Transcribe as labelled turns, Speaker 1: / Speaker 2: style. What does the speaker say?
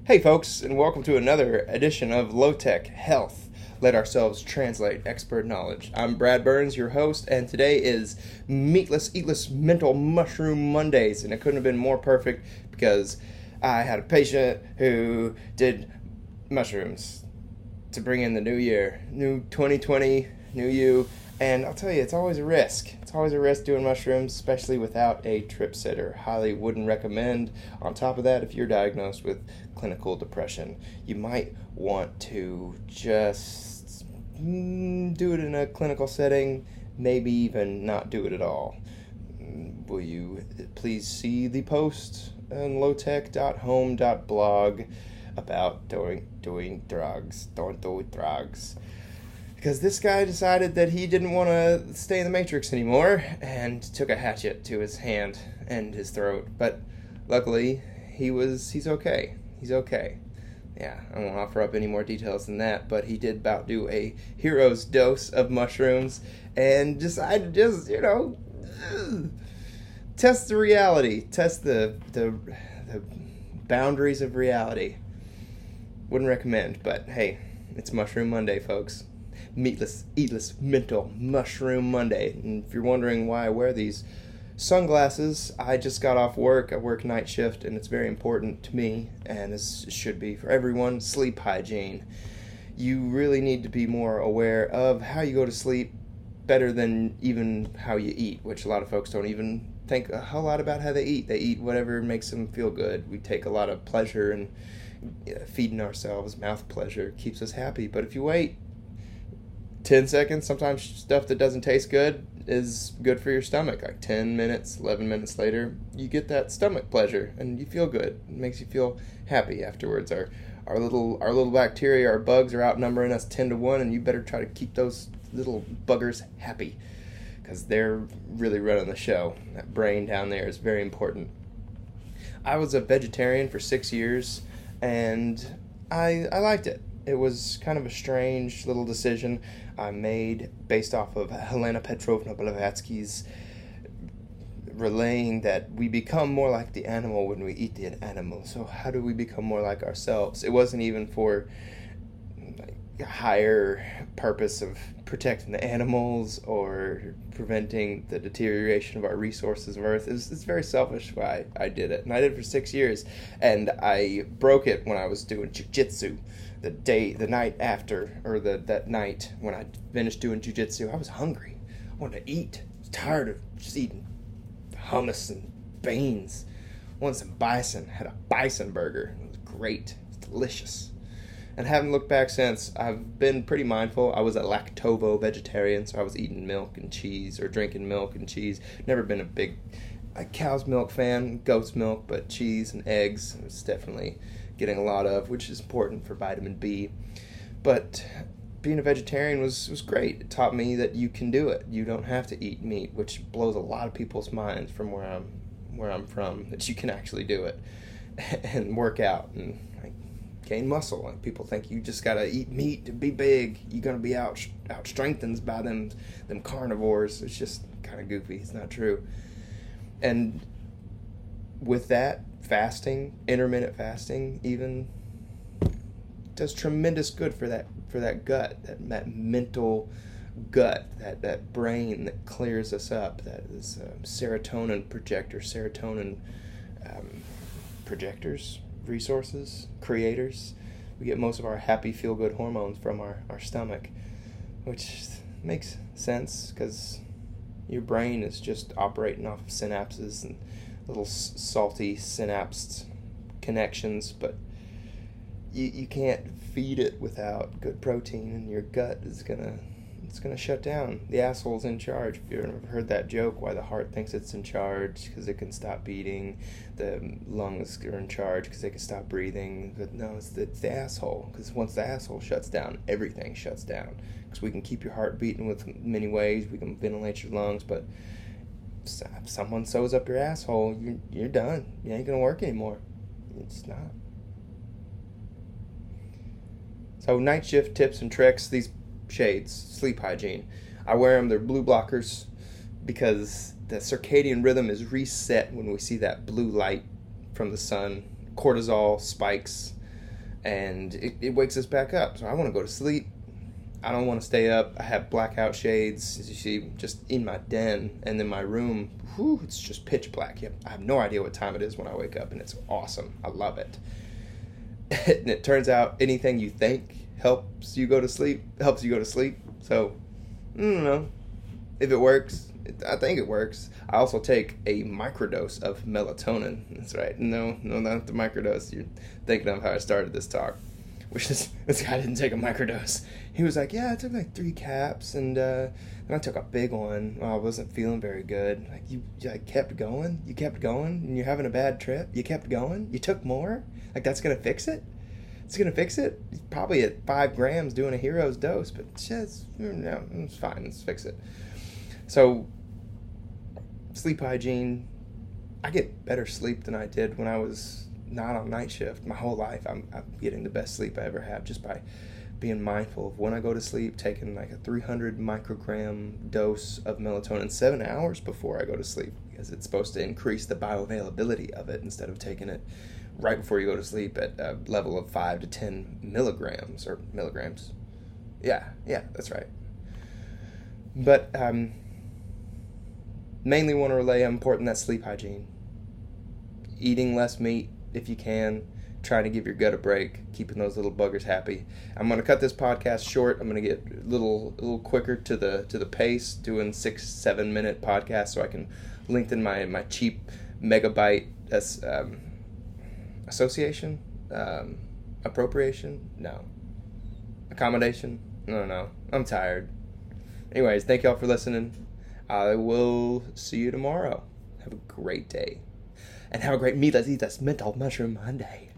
Speaker 1: Hey folks, and welcome to another edition of Lotek Health. Let ourselves translate expert knowledge. I'm Brad Burns, your host, and today is Meatless, Mental Mushroom Mondays, and it couldn't have been more perfect because I had a patient who did mushrooms to bring in the new year, new 2020, new you, and I'll tell you, it's always a risk. It's always a risk doing mushrooms, especially without a trip sitter. Highly wouldn't recommend. On top of that, if you're diagnosed with clinical depression, you might want to just do it in a clinical setting, maybe even not do it at all. Will you please see the post on lotek.home.blog about doing drugs. Don't do drugs. Because this guy decided that he didn't want to stay in the Matrix anymore and took a hatchet to his hand and his throat. But luckily, he's okay. He's okay. Yeah, I won't offer up any more details than that, but he did about do a hero's dose of mushrooms and decided to just, test the reality, test the boundaries of reality. Wouldn't recommend, but hey, it's Mushroom Monday, folks. Meatless, Eatless, Mental Mushroom Monday. And if you're wondering why I wear these sunglasses, I just got off work. I work night shift, and it's very important to me, and this should be for everyone. Sleep hygiene. You really need to be more aware of how you go to sleep better than even how you eat, which a lot of folks don't even think a whole lot about how they eat. They eat whatever makes them feel good. We take a lot of pleasure in feeding ourselves. Mouth pleasure keeps us happy, but if you wait 10 seconds, sometimes stuff that doesn't taste good is good for your stomach. Like 10 minutes, 11 minutes later, you get that stomach pleasure and you feel good. It makes you feel happy afterwards. Our little bacteria, our bugs are outnumbering us 10-1, and you better try to keep those little buggers happy because they're really running the show. That brain down there is very important. I was a vegetarian for 6 years and I liked it. It was kind of a strange little decision I made based off of Helena Petrovna Blavatsky's relaying that we become more like the animal when we eat the animal. So how do we become more like ourselves? It wasn't even for a higher purpose of protecting the animals or preventing the deterioration of our resources of Earth. It's very selfish why I did it. And I did it for 6 years. And I broke it when I was doing jiu-jitsu. The night after, or that night when I finished doing jiu-jitsu, I was hungry. I wanted to eat. I was tired of just eating hummus and beans. I wanted some bison. I had a bison burger. It was great. It was delicious. And haven't looked back since. I've been pretty mindful. I was a lactovo vegetarian, so I was eating milk and cheese, or drinking milk and cheese. Never been a big cow's milk fan, goat's milk, but cheese and eggs is definitely getting a lot of, which is important for vitamin B. But being a vegetarian was great. It taught me that you can do it. You don't have to eat meat, which blows a lot of people's minds from where I'm from, that you can actually do it and work out and gain muscle. Like, people think you just gotta eat meat to be big. You're gonna be out strengthened by them carnivores. It's just kind of goofy. It's not true. And with that, fasting, intermittent fasting, even does tremendous good for that gut, that mental gut, that brain that clears us up. That is serotonin projectors, resources, creators. We get most of our happy, feel-good hormones from our stomach, which makes sense because your brain is just operating off of synapses and little salty synapsed connections, but you can't feed it without good protein, and your gut is gonna shut down. The asshole's in charge. If you've ever heard that joke, why the heart thinks it's in charge because it can stop beating, the lungs are in charge because they can stop breathing, but no, it's the asshole, because once the asshole shuts down, everything shuts down, because we can keep your heart beating with many ways, we can ventilate your lungs, but if someone sews up your asshole, you're done. You ain't gonna work anymore. It's not. So night shift tips and tricks, these shades, sleep hygiene. I wear them, they're blue blockers, because the circadian rhythm is reset when we see that blue light from the sun. Cortisol spikes, and it wakes us back up. So I want to go to sleep. I don't want to stay up. I have blackout shades, as you see, just in my den, and then my room, it's just pitch black. I have no idea what time it is when I wake up, and it's awesome. I love it. And it turns out anything you think helps you go to sleep. So, I don't know if it works. I think it works. I also take a microdose of melatonin. That's right. No, not the microdose. You're thinking of how I started this talk. Which is, this guy didn't take a microdose. He was like, yeah, I took like 3 caps, and then I took a big one. Well, I wasn't feeling very good. Like, you kept going? You kept going? And you're having a bad trip? You kept going? You took more? Like, that's going to fix it? It's going to fix it? He's probably at 5 grams doing a hero's dose, but no, it's fine. Let's fix it. So, sleep hygiene. I get better sleep than I did when I was not on night shift. My whole life I'm getting the best sleep I ever have just by being mindful of when I go to sleep, taking like a 300 microgram dose of melatonin 7 hours before I go to sleep, because it's supposed to increase the bioavailability of it instead of taking it right before you go to sleep at a level of 5 to 10 milligrams. Yeah, that's right. But mainly want to relay how important that sleep hygiene. Eating less meat if you can, trying to give your gut a break, keeping those little buggers happy. I'm going to cut this podcast short. I'm going to get a little quicker to the pace, doing 6-7 minute podcasts so I can lengthen my cheap megabyte accommodation. No, I'm tired. Anyways, thank y'all for listening. I will see you tomorrow. Have a great day. And have a great Meatless Mental Mushroom Monday.